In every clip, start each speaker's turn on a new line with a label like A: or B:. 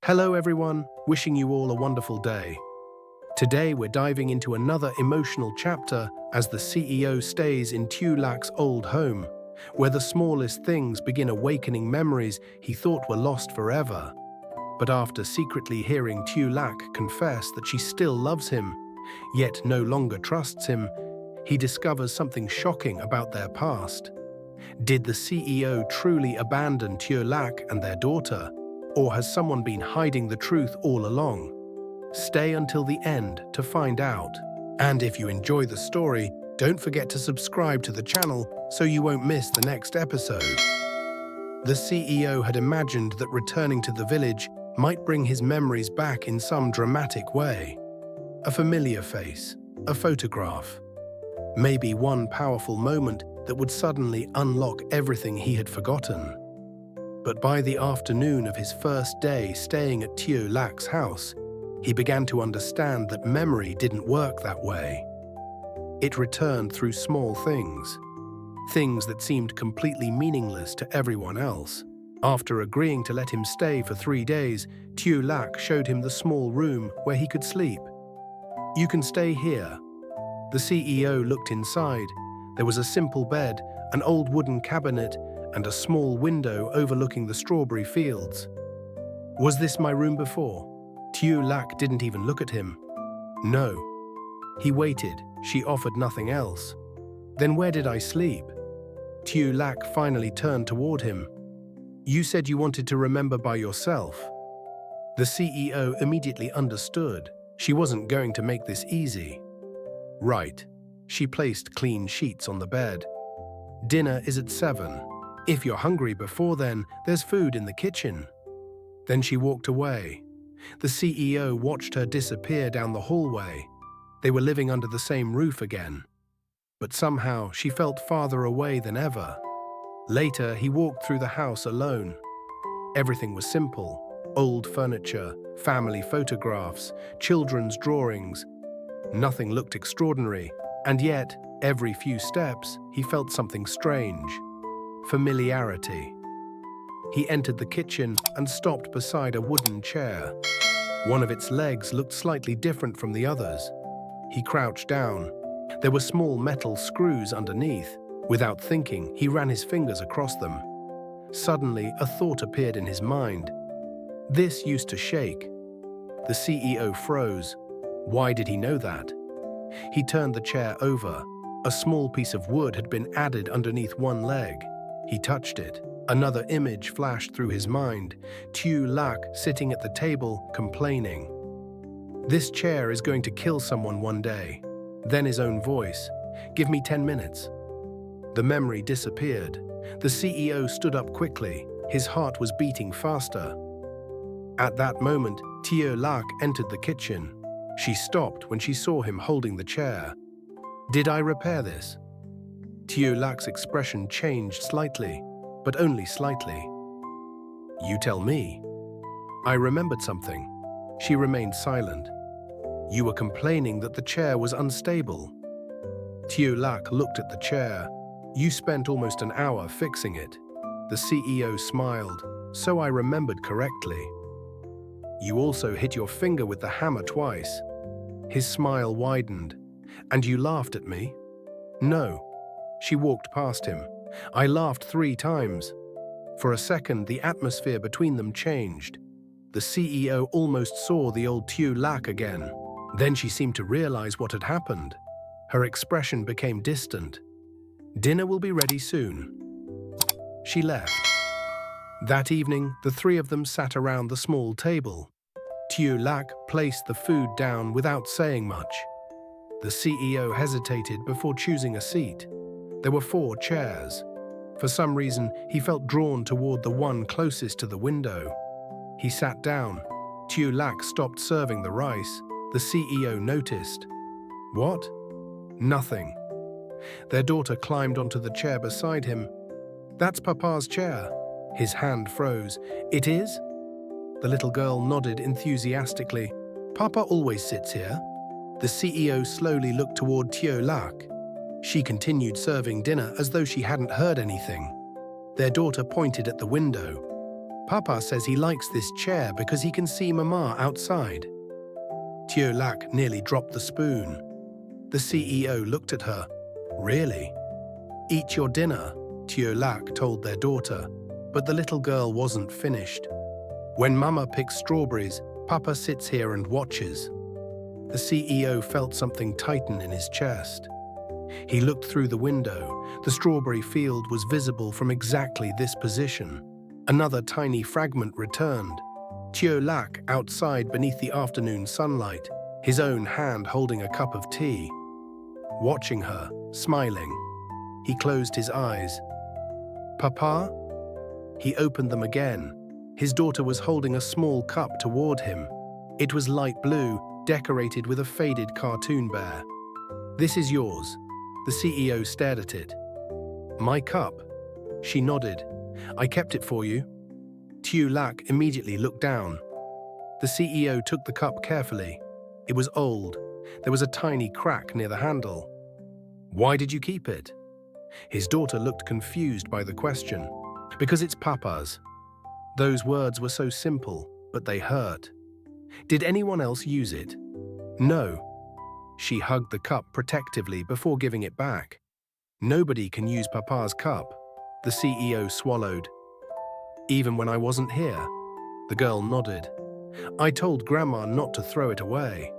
A: Hello everyone, wishing you all a wonderful day. Today we're diving into another emotional chapter as the CEO stays in Tieu Lac's old home, where the smallest things begin awakening memories he thought were lost forever. But after secretly hearing Tieu Lac confess that she still loves him, yet no longer trusts him, he discovers something shocking about their past. Did the CEO truly abandon Tieu Lac and their daughter? Or has someone been hiding the truth all along? Stay until the end to find out. And if you enjoy the story, don't forget to subscribe to the channel so you won't miss the next episode. The CEO had imagined that returning to the village might bring his memories back in some dramatic way. A familiar face, a photograph, maybe one powerful moment that would suddenly unlock everything he had forgotten. But by the afternoon of his first day staying at Tieu Lac's house, he began to understand that memory didn't work that way. It returned through small things, things that seemed completely meaningless to everyone else. After agreeing to let him stay for 3 days, Tieu Lac showed him the small room where he could sleep. "You can stay here." The CEO looked inside. There was a simple bed, an old wooden cabinet, and a small window overlooking the strawberry fields. "Was this my room before?" Tieu Lac didn't even look at him. "No." He waited. She offered nothing else. "Then where did I sleep?" Tieu Lac finally turned toward him. "You said you wanted to remember by yourself." The CEO immediately understood. She wasn't going to make this easy. "Right." She placed clean sheets on the bed. "Dinner is at 7. If you're hungry before then, there's food in the kitchen." Then she walked away. The CEO watched her disappear down the hallway. They were living under the same roof again. But somehow she felt farther away than ever. Later, he walked through the house alone. Everything was simple. Old furniture, family photographs, children's drawings. Nothing looked extraordinary. And yet, every few steps, he felt something strange. Familiarity. He entered the kitchen and stopped beside a wooden chair. One of its legs looked slightly different from the others. He crouched down. There were small metal screws underneath. Without thinking, he ran his fingers across them. Suddenly, a thought appeared in his mind. This used to shake. The CEO froze. Why did he know that? He turned the chair over. A small piece of wood had been added underneath one leg. He touched it. Another image flashed through his mind. Tieu Lac sitting at the table, complaining. "This chair is going to kill someone one day." Then his own voice. "Give me 10 minutes." The memory disappeared. The CEO stood up quickly. His heart was beating faster. At that moment, Tieu Lac entered the kitchen. She stopped when she saw him holding the chair. "Did I repair this?" Tieu Lac's expression changed slightly, but only slightly. "You tell me." "I remembered something." She remained silent. "You were complaining that the chair was unstable." Tieu Lac looked at the chair. "You spent almost an hour fixing it." The CEO smiled. "So I remembered correctly." "You also hit your finger with the hammer twice." His smile widened. "And you laughed at me?" "No." She walked past him. "I laughed 3 times." For a second, the atmosphere between them changed. The CEO almost saw the old Tieu Lac again. Then she seemed to realize what had happened. Her expression became distant. "Dinner will be ready soon." She left. That evening, the 3 of them sat around the small table. Tieu Lac placed the food down without saying much. The CEO hesitated before choosing a seat. There were 4 chairs. For some reason, he felt drawn toward the one closest to the window. He sat down. Tieu Lac stopped serving the rice. The CEO noticed. "What?" "Nothing." Their daughter climbed onto the chair beside him. "That's Papa's chair." His hand froze. "It is?" The little girl nodded enthusiastically. "Papa always sits here." The CEO slowly looked toward Tieu Lac. She continued serving dinner as though she hadn't heard anything. Their daughter pointed at the window. Papa says he likes this chair because he can see Mama outside. Tieu Lac nearly dropped the spoon. The CEO looked at her. Really? Eat your dinner, Tieu Lac told their daughter, but the little girl wasn't finished. When Mama picks strawberries, Papa sits here and watches. The CEO felt something tighten in his chest. He looked through the window. The strawberry field was visible from exactly this position. Another tiny fragment returned. Tieu Lac outside beneath the afternoon sunlight, his own hand holding a cup of tea. Watching her, smiling, he closed his eyes. Papa? He opened them again. His daughter was holding a small cup toward him. It was light blue, decorated with a faded cartoon bear. This is yours. The CEO stared at it. My cup? She nodded. I kept it for you. Tieu Lac immediately looked down. The CEO took the cup carefully. It was old. There was a tiny crack near the handle. Why did you keep it? His daughter looked confused by the question. Because it's Papa's. Those words were so simple, but they hurt. Did anyone else use it? No. She hugged the cup protectively before giving it back. Nobody can use Papa's cup. The CEO swallowed. Even when I wasn't here? The girl nodded. I told Grandma not to throw it away.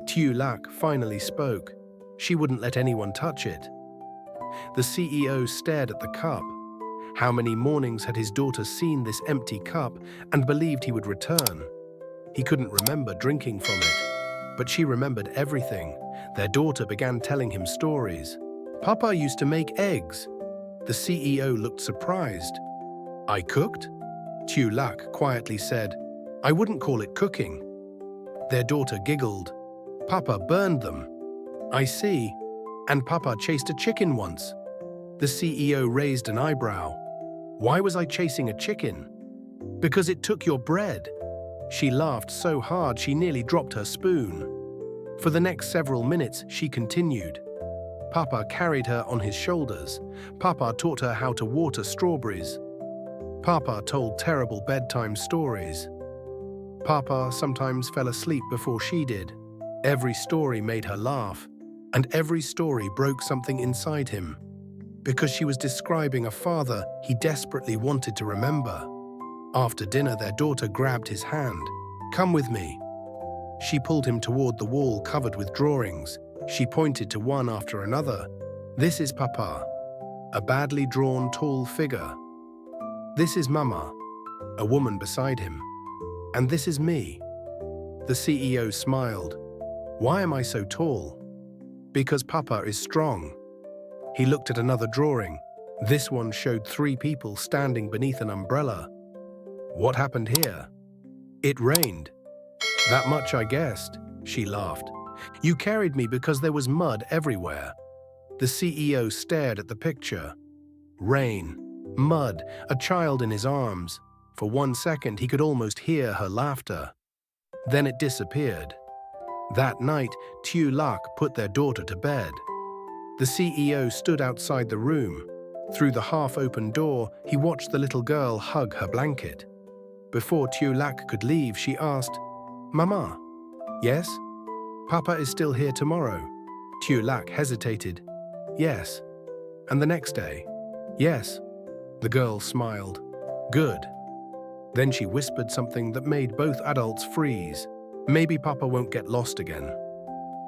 A: Tieu Lac finally spoke. She wouldn't let anyone touch it. The CEO stared at the cup. How many mornings had his daughter seen this empty cup and believed he would return? He couldn't remember drinking from it, but she remembered everything. Their daughter began telling him stories. Papa used to make eggs. The CEO looked surprised. I cooked? Tieu Lac quietly said, I wouldn't call it cooking. Their daughter giggled. Papa burned them. I see. And Papa chased a chicken once. The CEO raised an eyebrow. Why was I chasing a chicken? Because it took your bread. She laughed so hard she nearly dropped her spoon. For the next several minutes, she continued. Papa carried her on his shoulders. Papa taught her how to water strawberries. Papa told terrible bedtime stories. Papa sometimes fell asleep before she did. Every story made her laugh, and every story broke something inside him. Because she was describing a father he desperately wanted to remember. After dinner, their daughter grabbed his hand. Come with me. She pulled him toward the wall covered with drawings. She pointed to one after another. This is Papa, a badly drawn tall figure. This is Mama, a woman beside him. And this is me. The CEO smiled. Why am I so tall? Because Papa is strong. He looked at another drawing. This one showed 3 people standing beneath an umbrella. What happened here? It rained. That much I guessed, she laughed. You carried me because there was mud everywhere. The CEO stared at the picture. Rain, mud, a child in his arms. For 1 second, he could almost hear her laughter. Then it disappeared. That night, Tieu Lac put their daughter to bed. The CEO stood outside the room. Through the half-open door, he watched the little girl hug her blanket. Before Tieu Lac could leave, she asked, Mama, yes? Papa is still here tomorrow. Tieu Lac hesitated. Yes. And the next day? Yes. The girl smiled. Good. Then she whispered something that made both adults freeze. Maybe Papa won't get lost again.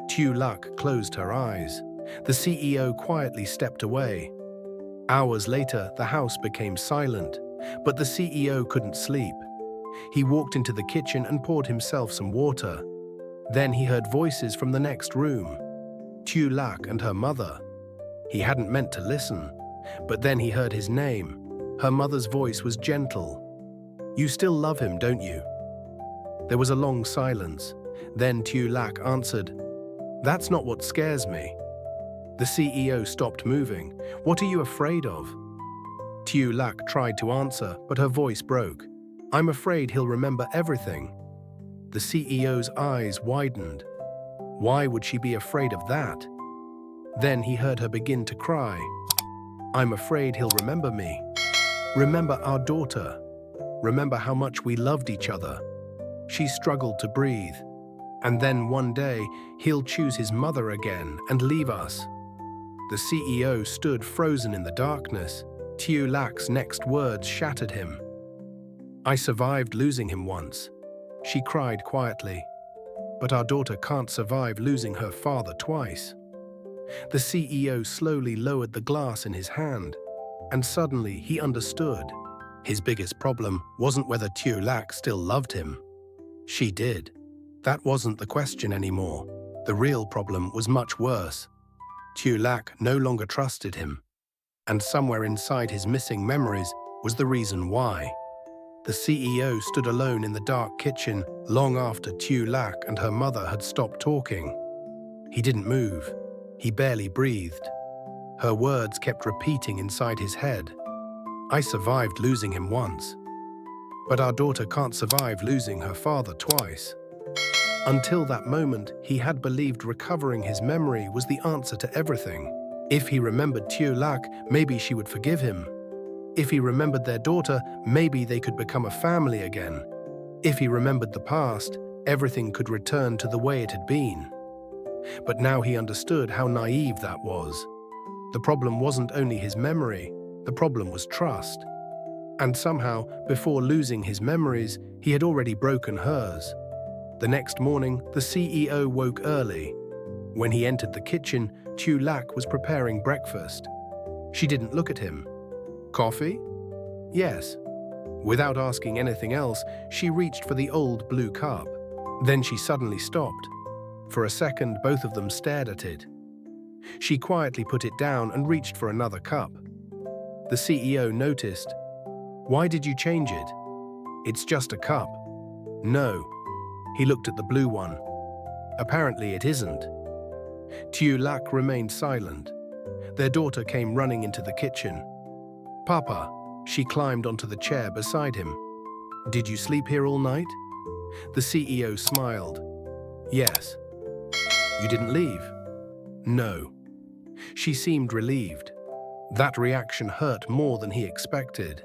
A: Tieu Lac closed her eyes. The CEO quietly stepped away. Hours later, the house became silent, but the CEO couldn't sleep. He walked into the kitchen and poured himself some water. Then he heard voices from the next room. Tieu Lac and her mother. He hadn't meant to listen, but then he heard his name. Her mother's voice was gentle. You still love him, don't you? There was a long silence. Then Tieu Lac answered, That's not what scares me. The CEO stopped moving. What are you afraid of? Tieu Lac tried to answer, but her voice broke. I'm afraid he'll remember everything. The CEO's eyes widened. Why would she be afraid of that? Then he heard her begin to cry. I'm afraid he'll remember me. Remember our daughter. remember how much we loved each other. She struggled to breathe. And then one day, he'll choose his mother again and leave us. The CEO stood frozen in the darkness. Tieu Lac's next words shattered him. I survived losing him once. She cried quietly. But our daughter can't survive losing her father twice. The CEO slowly lowered the glass in his hand, and suddenly he understood. His biggest problem wasn't whether Tieu Lac still loved him. She did. That wasn't the question anymore. The real problem was much worse. Tieu Lac no longer trusted him, and somewhere inside his missing memories was the reason why. The CEO stood alone in the dark kitchen long after Tieu Lac and her mother had stopped talking. He didn't move. He barely breathed. Her words kept repeating inside his head. I survived losing him once. But our daughter can't survive losing her father twice. Until that moment, he had believed recovering his memory was the answer to everything. If he remembered Tieu Lac, maybe she would forgive him. If he remembered their daughter, maybe they could become a family again. If he remembered the past, everything could return to the way it had been. But now he understood how naive that was. The problem wasn't only his memory, the problem was trust. And somehow, before losing his memories, he had already broken hers. The next morning, the CEO woke early. When he entered the kitchen, Tieu Lac was preparing breakfast. She didn't look at him. Coffee? Yes. Without asking anything else, she reached for the old blue cup. Then she suddenly stopped. For a second, both of them stared at it. She quietly put it down and reached for another cup. The CEO noticed. Why did you change it? It's just a cup. No. He looked at the blue one. Apparently it isn't. Tieu Lac remained silent. Their daughter came running into the kitchen. Papa, she climbed onto the chair beside him. Did you sleep here all night? The CEO smiled. Yes. You didn't leave? No. She seemed relieved. That reaction hurt more than he expected.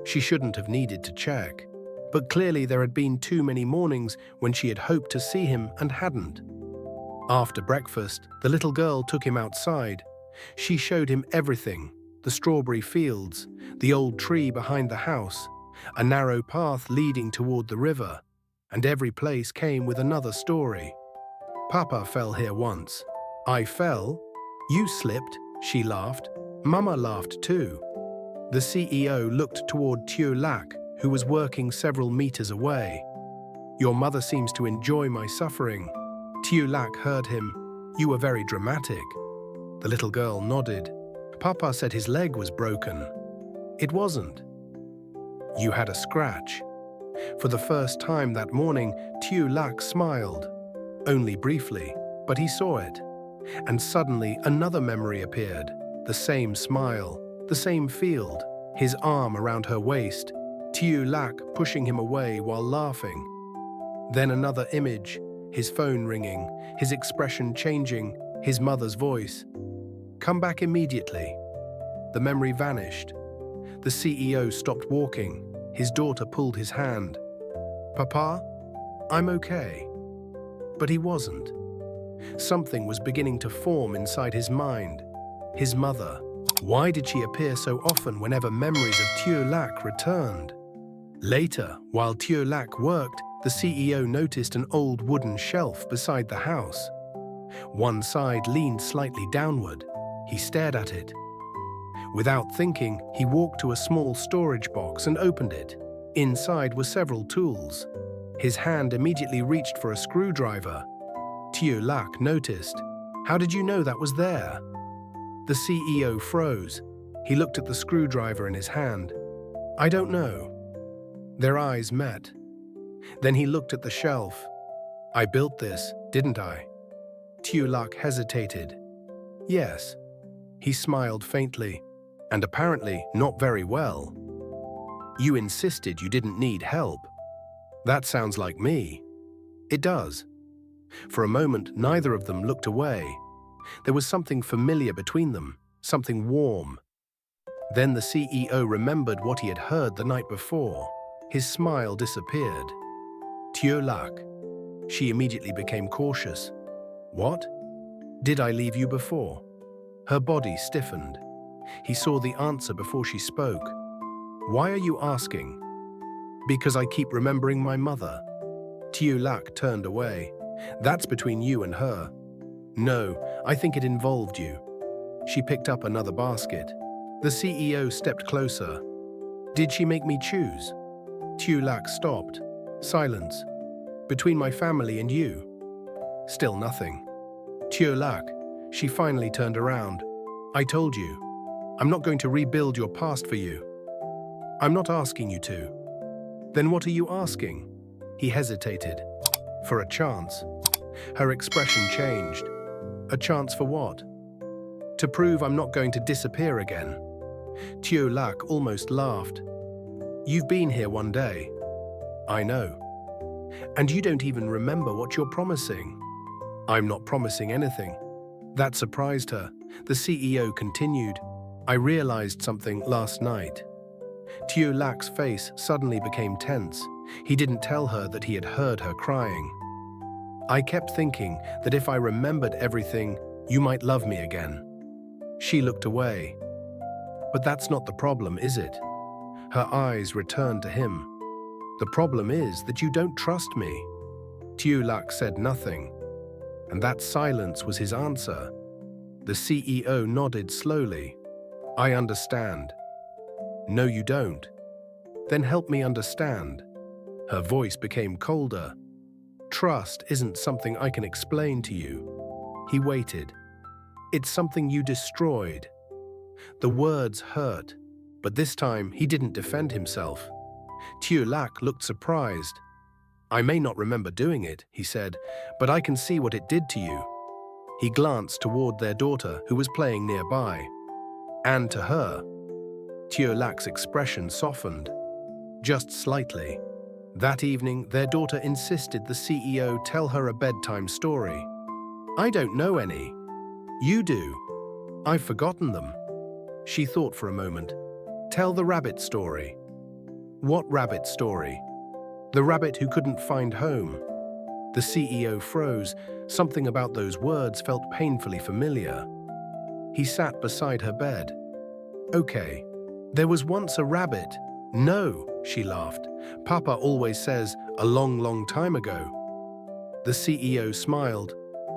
A: She shouldn't have needed to check. But clearly there had been too many mornings when she had hoped to see him and hadn't. After breakfast, the little girl took him outside. She showed him everything: the strawberry fields, the old tree behind the house, a narrow path leading toward the river, and every place came with another story. Papa fell here once. I fell. You slipped, she laughed. Mama laughed too. The CEO looked toward Tieu Lac, who was working several meters away. Your mother seems to enjoy my suffering. Tieu Lac heard him. You were very dramatic. The little girl nodded. Papa said his leg was broken. It wasn't. You had a scratch. For the first time that morning, Tieu Lac smiled. Only briefly, but he saw it. And suddenly another memory appeared. The same smile, the same field, his arm around her waist, Tieu Lac pushing him away while laughing. Then another image, his phone ringing, his expression changing, his mother's voice. Come back immediately. The memory vanished. The CEO stopped walking. His daughter pulled his hand. Papa, I'm okay. But he wasn't. Something was beginning to form inside his mind. His mother. Why did she appear so often whenever memories of Tieu Lac returned? Later, while Tieu Lac worked, the CEO noticed an old wooden shelf beside the house. One side leaned slightly downward. He stared at it. Without thinking, he walked to a small storage box and opened it. Inside were several tools. His hand immediately reached for a screwdriver. Tieu Lac noticed. How did you know that was there? The CEO froze. He looked at the screwdriver in his hand. I don't know. Their eyes met. Then he looked at the shelf. I built this, didn't I? Tieu Lac hesitated. Yes. He smiled faintly, and apparently not very well. You insisted you didn't need help. That sounds like me. It does. For a moment, neither of them looked away. There was something familiar between them, something warm. Then the CEO remembered what he had heard the night before. His smile disappeared. Tieu Lac. She immediately became cautious. What? Did I leave you before? Her body stiffened. He saw the answer before she spoke. Why are you asking? Because I keep remembering my mother. Tieu Lac turned away. That's between you and her. No, I think it involved you. She picked up another basket. The CEO stepped closer. Did she make me choose? Tieu Lac stopped. Silence. Between my family and you. Still nothing. Tieu Lac. She finally turned around. I told you. I'm not going to rebuild your past for you. I'm not asking you to. Then what are you asking? He hesitated. For a chance. Her expression changed. A chance for what? To prove I'm not going to disappear again. Tieu Lac almost laughed. You've been here one day. I know. And you don't even remember what you're promising. I'm not promising anything. That surprised her. The CEO continued. I realized something last night. Tieu Lac's face suddenly became tense. He didn't tell her that he had heard her crying. I kept thinking that if I remembered everything, you might love me again. She looked away. But that's not the problem, is it? Her eyes returned to him. The problem is that you don't trust me. Tieu Lac said nothing. And that silence was his answer. The CEO nodded slowly. I understand. No, you don't. Then help me understand. Her voice became colder. Trust isn't something I can explain to you. He waited. It's something you destroyed. The words hurt, but this time he didn't defend himself. Tieu Lac looked surprised. I may not remember doing it, he said, but I can see what it did to you. He glanced toward their daughter, who was playing nearby. And to her. Tieu Lac's expression softened. Just slightly. That evening, their daughter insisted the CEO tell her a bedtime story. I don't know any. You do. I've forgotten them. She thought for a moment. Tell the rabbit story. What rabbit story? The rabbit who couldn't find home. The CEO froze. Something about those words felt painfully familiar. He sat beside her bed. Okay. There was once a rabbit. No, she laughed. Papa always says, a long, long time ago. The CEO smiled.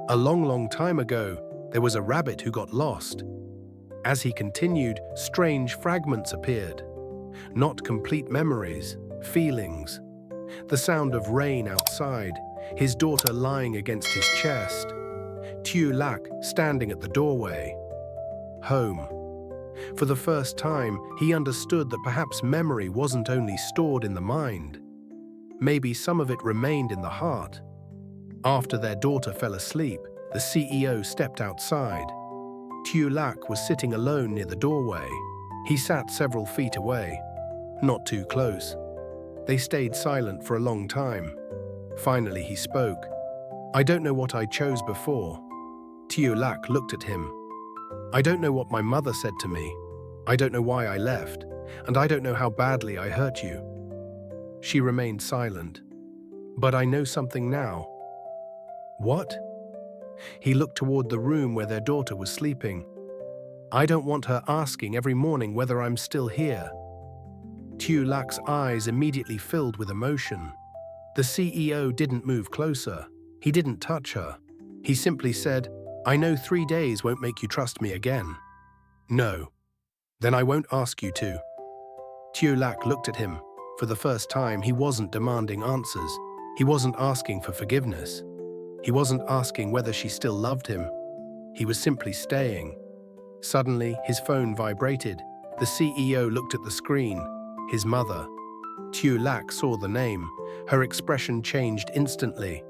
A: A long, long time ago, there was a rabbit who got lost. As he continued, strange fragments appeared. Not complete memories, feelings. The sound of rain outside, his daughter lying against his chest. Tieu Lac standing at the doorway. Home. For the first time, he understood that perhaps memory wasn't only stored in the mind. Maybe some of it remained in the heart. After their daughter fell asleep, the CEO stepped outside. Tieu Lac was sitting alone near the doorway. He sat several feet away, not too close. They stayed silent for a long time. Finally, he spoke. I don't know what I chose before. Tieu Lac looked at him. I don't know what my mother said to me. I don't know why I left, and I don't know how badly I hurt you. She remained silent. But I know something now. What? He looked toward the room where their daughter was sleeping. I don't want her asking every morning whether I'm still here. Tieu Lac's eyes immediately filled with emotion. The CEO didn't move closer. He didn't touch her. He simply said, I know 3 days won't make you trust me again. No. Then I won't ask you to. Tieu Lac looked at him. For the first time, he wasn't demanding answers. He wasn't asking for forgiveness. He wasn't asking whether she still loved him. He was simply staying. Suddenly, his phone vibrated. The CEO looked at the screen. His mother. Tieu Lac saw the name. Her expression changed instantly.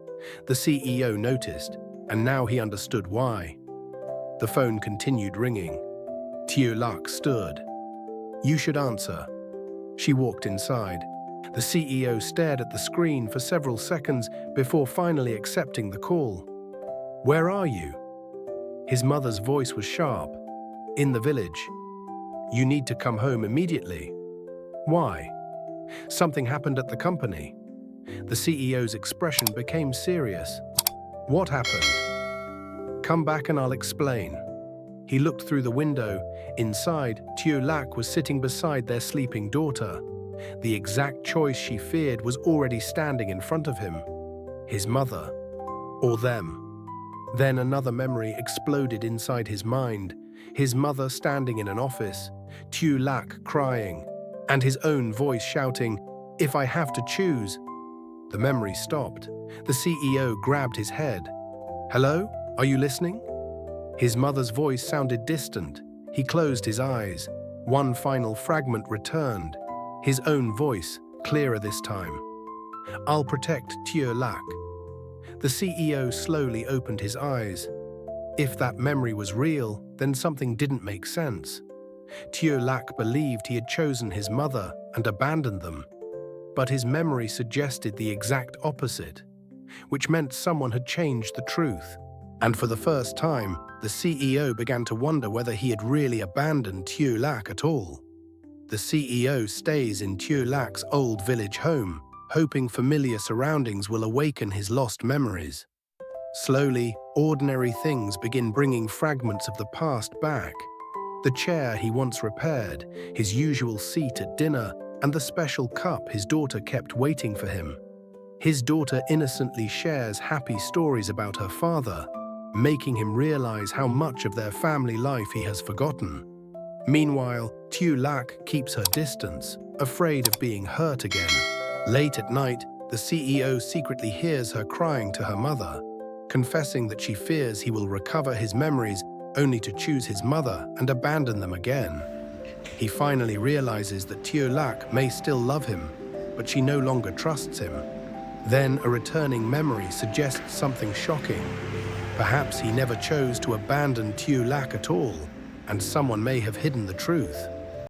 A: The CEO noticed, and now he understood why. The phone continued ringing. Tieu Lac stood. You should answer. She walked inside. The CEO stared at the screen for several seconds before finally accepting the call. Where are you? His mother's voice was sharp. In the village. You need to come home immediately. Why? Something happened at the company. The CEO's expression became serious. What happened? Come back and I'll explain. He looked through the window. Inside, Tieu Lac was sitting beside their sleeping daughter. The exact choice she feared was already standing in front of him. His mother. Or them. Then another memory exploded inside his mind. His mother standing in an office, Tieu Lac crying, and his own voice shouting, "If I have to choose." The memory stopped. The CEO grabbed his head. "Hello? Are you listening?" His mother's voice sounded distant. He closed his eyes. One final fragment returned. His own voice, clearer this time. "I'll protect Tieu Lac." The CEO slowly opened his eyes. If that memory was real, then something didn't make sense. Tieu Lac believed he had chosen his mother and abandoned them. But his memory suggested the exact opposite, which meant someone had changed the truth. And for the first time, the CEO began to wonder whether he had really abandoned Tieu Lac at all. The CEO stays in Tieu Lac's old village home, hoping familiar surroundings will awaken his lost memories. Slowly, ordinary things begin bringing fragments of the past back. The chair he once repaired, his usual seat at dinner, and the special cup his daughter kept waiting for him. His daughter innocently shares happy stories about her father, making him realize how much of their family life he has forgotten. Meanwhile, Tieu Lac keeps her distance, afraid of being hurt again. Late at night, the CEO secretly hears her crying to her mother, confessing that she fears he will recover his memories only to choose his mother and abandon them again. He finally realizes that Tieu Lac may still love him, but she no longer trusts him. Then a returning memory suggests something shocking. Perhaps he never chose to abandon Tieu Lac at all, and someone may have hidden the truth.